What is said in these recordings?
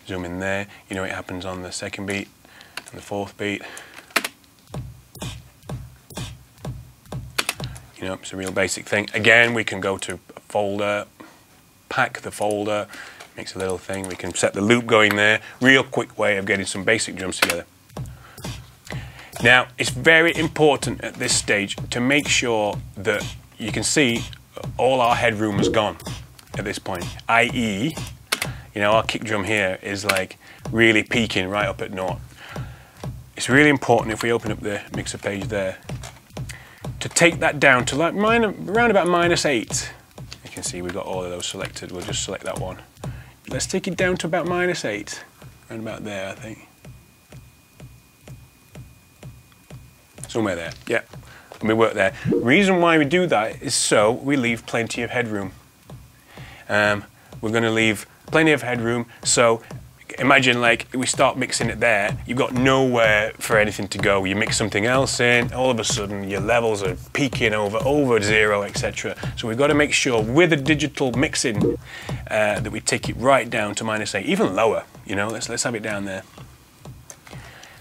Zoom in there. You know it happens on the second beat and the fourth beat. You know, it's a real basic thing. Again, we can go to a folder, pack the folder, makes a little thing. We can set the loop going there. Real quick way of getting some basic drums together. Now, it's very important at this stage to make sure that you can see all our headroom is gone at this point, i.e., you know, our kick drum here is like really peaking right up at naught. It's really important if we open up the mixer page there to take that down to like around about -8. You can see we've got all of those selected. We'll just select that one. Let's take it down to about -8, around about there, I think. Somewhere there, yeah. And we work there. Reason why we do that is so we leave plenty of headroom. We're going to leave plenty of headroom, so imagine like we start mixing it there, you've got nowhere for anything to go. You mix something else in, all of a sudden your levels are peaking over 0, etc. So we've got to make sure with the digital mixing that we take it right down to -8, even lower. You know, let's have it down there.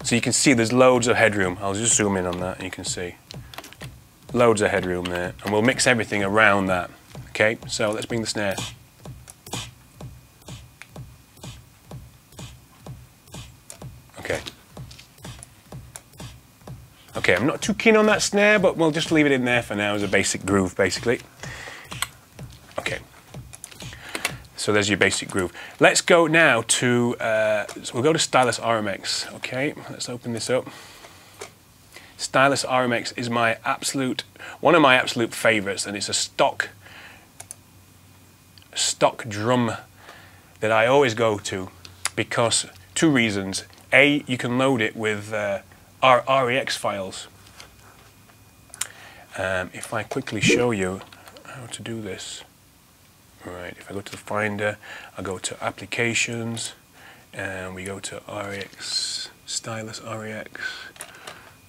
So you can see there's loads of headroom. I'll just zoom in on that and you can see loads of headroom there, and we'll mix everything around that. Okay, so let's bring the snare. Okay, I'm not too keen on that snare, but we'll just leave it in there for now as a basic groove, basically. Okay, so there's your basic groove. Let's go now to, so we'll go to Stylus RMX. Okay, let's open this up. Stylus RMX is one of my absolute favorites, and it's a stock drum that I always go to because 2 reasons. A, you can load it with our REX files. If I quickly show you how to do this. Right, if I go to the Finder, I go to Applications, and we go to REX, Stylus REX,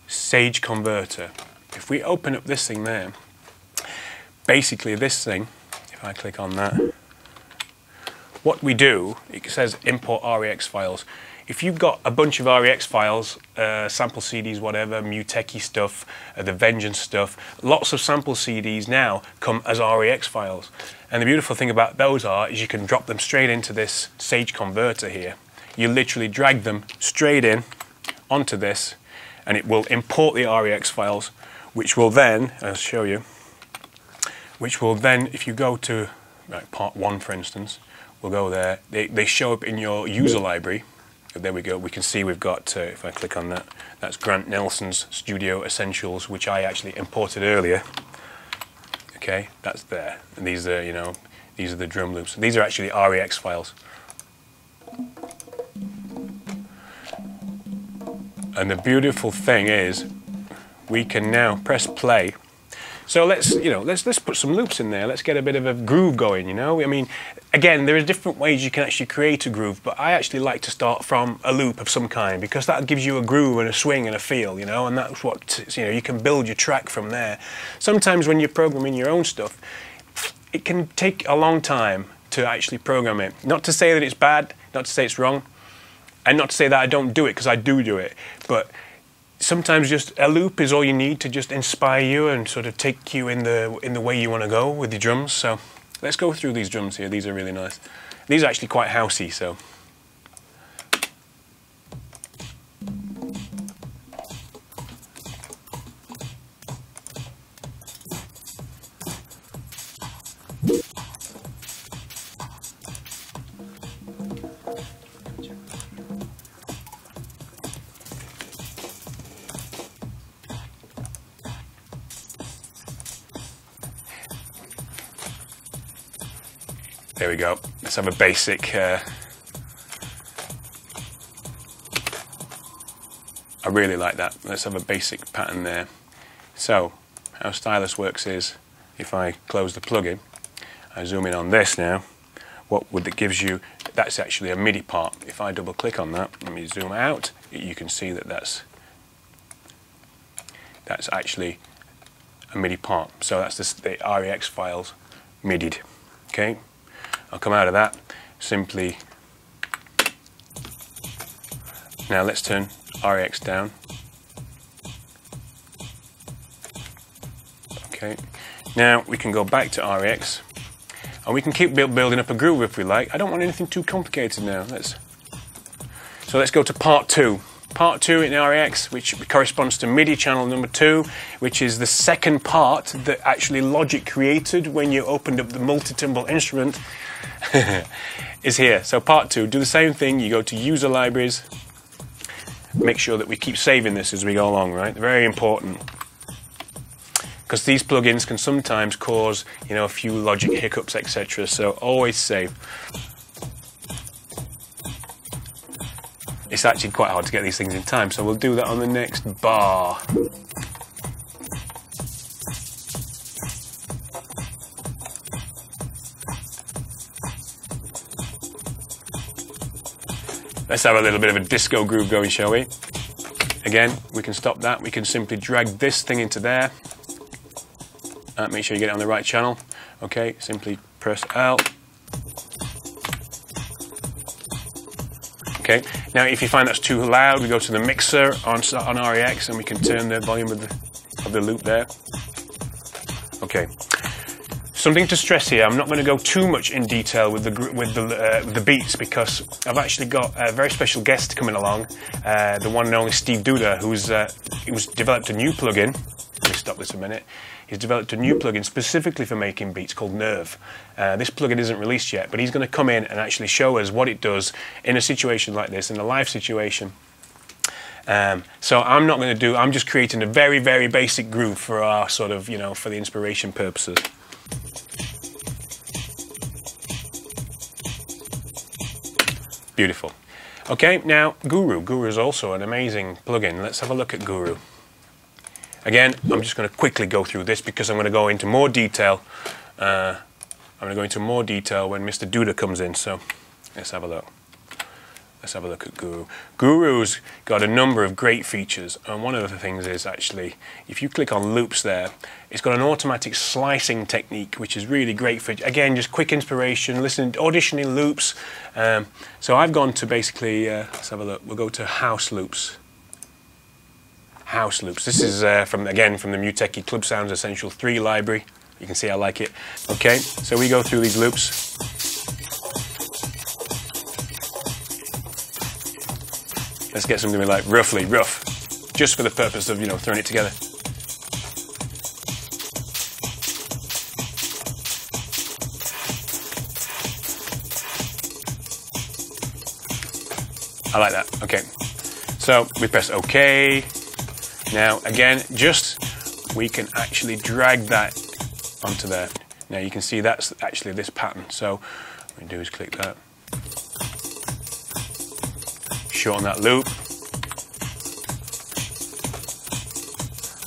Sage Converter. If we open up this thing there, basically this thing, if I click on that, what we do, it says import REX files. If you've got a bunch of REX files, sample CDs, whatever, Muteki stuff, the Vengeance stuff, lots of sample CDs now come as REX files. And the beautiful thing about those is you can drop them straight into this Sage Converter here. You literally drag them straight in onto this, and it will import the REX files, which will then, I'll show you, which will then, if you go to like part 1, for instance, we'll go there, they show up in your user library. There we go. We can see we've got, if I click on that, that's Grant Nelson's Studio Essentials, which I actually imported earlier. Okay, that's there. And these are, you know, these are the drum loops. These are actually REX files. And the beautiful thing is, we can now press play. So let's put some loops in there. Let's get a bit of a groove going, you know? I mean, again, there are different ways you can actually create a groove, but I actually like to start from a loop of some kind because that gives you a groove and a swing and a feel, you know? And that's what, you know, you can build your track from there. Sometimes when you're programming your own stuff, it can take a long time to actually program it. Not to say that it's bad, not to say it's wrong, and not to say that I don't do it, because I do it, but sometimes just a loop is all you need to just inspire you and sort of take you in the way you want to go with your drums. So let's go through these drums here. These are really nice. These are actually quite housey, so. There we go. Let's have a basic. I really like that. Let's have a basic pattern there. So, how Stylus works is, if I close the plugin, I zoom in on this now. What would it gives you? That's actually a MIDI part. If I double click on that, let me zoom out. You can see that that's actually a MIDI part. So that's the REX files MIDI'd. Okay. I'll come out of that, simply Now let's turn RX down. Okay, now we can go back to RX and we can keep building up a groove if we like. I don't want anything too complicated now. So let's go to part 2. Part 2 in RX, which corresponds to MIDI channel number 2, which is the second part that actually Logic created when you opened up the multi-timbal instrument, is here. So part 2, do the same thing. You go to user libraries. Make sure that we keep saving this as we go along, right? Very important. Because these plugins can sometimes cause, you know, a few Logic hiccups, etc. So always save. It's actually quite hard to get these things in time, so we'll do that on the next bar. Let's have a little bit of a disco groove going, shall we? Again, we can stop that. We can simply drag this thing into there. Make sure you get it on the right channel. Okay, simply press L. Okay, now if you find that's too loud, we go to the mixer on REX and we can turn the volume of the loop there. Okay, something to stress here, I'm not going to go too much in detail with the beats because I've actually got a very special guest coming along, the one and only Steve Duda, who's developed a new plugin. Let me stop this a minute. He's developed a new plugin specifically for making beats called Nerve. This plugin isn't released yet, but he's going to come in and actually show us what it does in a situation like this, in a live situation. So I'm not going to do, I'm just creating a very, very basic groove for our sort of, you know, for the inspiration purposes. Beautiful. Okay, now Guru. Guru is also an amazing plugin. Let's have a look at Guru. Again, I'm just going to quickly go through this because I'm going to go into more detail. I'm going to go into more detail when Mr. Duda comes in. So let's have a look. Let's have a look at Guru. Guru's got a number of great features, and one of the things is actually, if you click on loops there, it's got an automatic slicing technique, which is really great for, again, just quick inspiration, listening, auditioning loops. So I've gone to basically, let's have a look, we'll go to house loops. House loops. This is again from the Muteki Club Sounds Essential 3 library. You can see I like it. Okay, so we go through these loops. Let's get something like roughly rough, just for the purpose of, you know, throwing it together. I like that. Okay, so we press OK. Now again, we can actually drag that onto there. Now you can see that's actually this pattern. So what we do is click that, shorten that loop.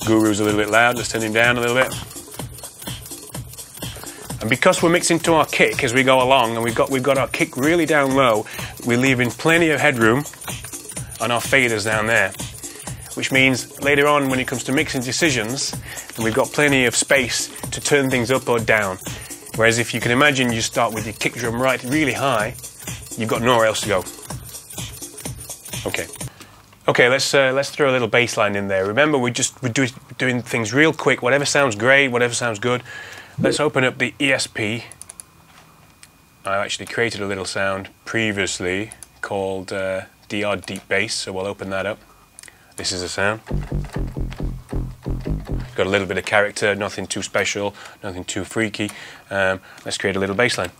Guru's a little bit loud. Let's turn him down a little bit. And because we're mixing to our kick as we go along, and we've got our kick really down low, we're leaving plenty of headroom on our faders down there. Which means later on when it comes to mixing decisions, we've got plenty of space to turn things up or down. Whereas if you can imagine you start with your kick drum right really high, you've got nowhere else to go. Okay. Okay, let's throw a little bass line in there. Remember, we're doing things real quick, whatever sounds great, whatever sounds good. Let's open up the ESP. I actually created a little sound previously called DR Deep Bass, so we'll open that up. This is a sound. Got a little bit of character, nothing too special, nothing too freaky. Let's create a little bass line.